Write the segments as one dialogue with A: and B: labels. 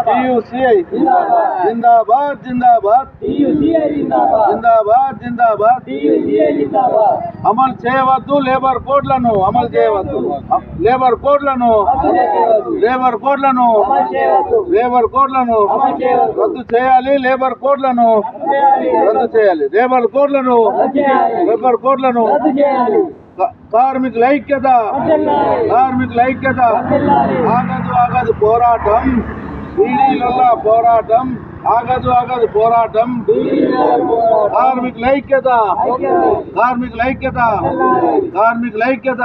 A: टीयूसीआई जिंदाबाद जिंदाबाद जिंदाबाद जिंदाबाद అమలు చేయవద్దు లేబర్ కోడ్లను రద్దు చేయాలి లేబర్ కోడ్లను కార్మికుల ఐక్యత ఆగదు పోరాటం బీడీలల్లా పోరాటం ఆగదు పోరాటం కార్మికుల ఐక్యత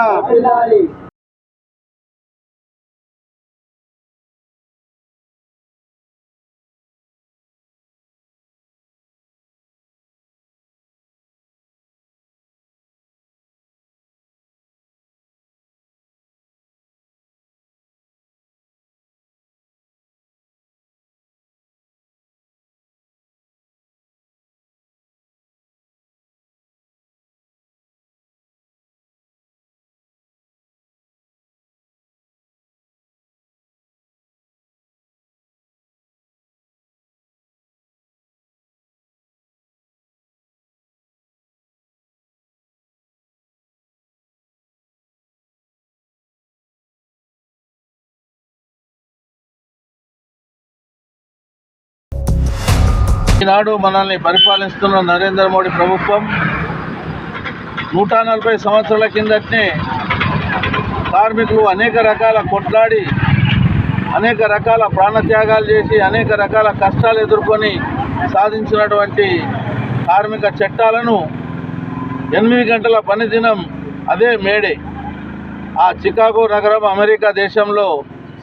A: ఈనాడు మనల్ని పరిపాలిస్తున్న నరేంద్ర మోడీ ప్రభుత్వం 140 సంవత్సరాల కిందటనే కార్మికులు అనేక రకాల కొట్లాడి అనేక రకాల ప్రాణత్యాగాలు చేసి అనేక రకాల కష్టాలు ఎదుర్కొని సాధించినటువంటి కార్మిక చట్టాలను 8 గంటల పని దినం అదే మేడే ఆ చికాగో నగరం అమెరికా దేశంలో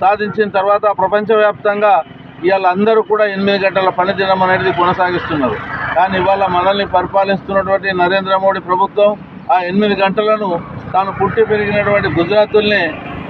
A: సాధించిన తర్వాత ప్రపంచవ్యాప్తంగా ఇవాళ అందరూ కూడా 8 గంటల పని దినం అనేది కొనసాగిస్తున్నారు. కానీ ఇవాళ మనల్ని పరిపాలిస్తున్నటువంటి నరేంద్ర మోడీ ప్రభుత్వం ఆ 8 గంటలను తాను పుట్టి పెరిగినటువంటి గుజరాతుల్ని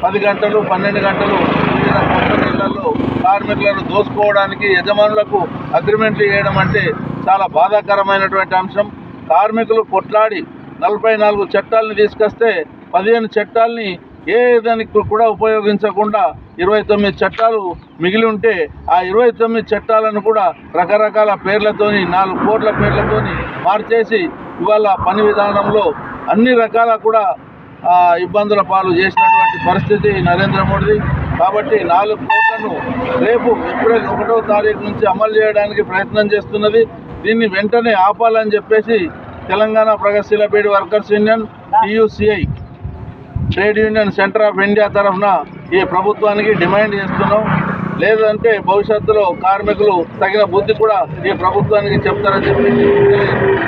A: 10 గంటలు 12 గంటలు వివిధ కంపెనీలలో కార్మికులను దోసుకోవడానికి యజమానులకు అగ్రిమెంట్లు చేయడం అంటే చాలా బాధాకరమైనటువంటి అంశం. కార్మికులు కొట్లాడి 44 చట్టాలను తీసుకొస్తే 15 చట్టాలని ఏ దానికి కూడా ఉపయోగించకుండా 29 చట్టాలు మిగిలి ఉంటే ఆ 29 చట్టాలను కూడా రకరకాల పేర్లతోని 4 కోట్ల పేర్లతోని మార్చేసి ఇవాళ పని విధానంలో అన్ని రకాల కూడా ఇబ్బందుల పాలు చేసినటువంటి పరిస్థితి నరేంద్ర మోడీ. కాబట్టి 4 కోట్లను రేపు ఏప్రిల్ 1వ తారీఖు నుంచి అమలు చేయడానికి ప్రయత్నం చేస్తున్నది. దీన్ని వెంటనే ఆపాలని చెప్పేసి తెలంగాణ ప్రగతిశీల beedi workers union TUCI trade union centre of India తరఫున ఈ ప్రభుత్వానికి డిమాండ్ చేస్తున్నాం. లేదంటే భవిష్యత్తులో కార్మికులు తగిన బుద్ధి కూడా ఈ ప్రభుత్వానికి చెప్తారని చెప్పి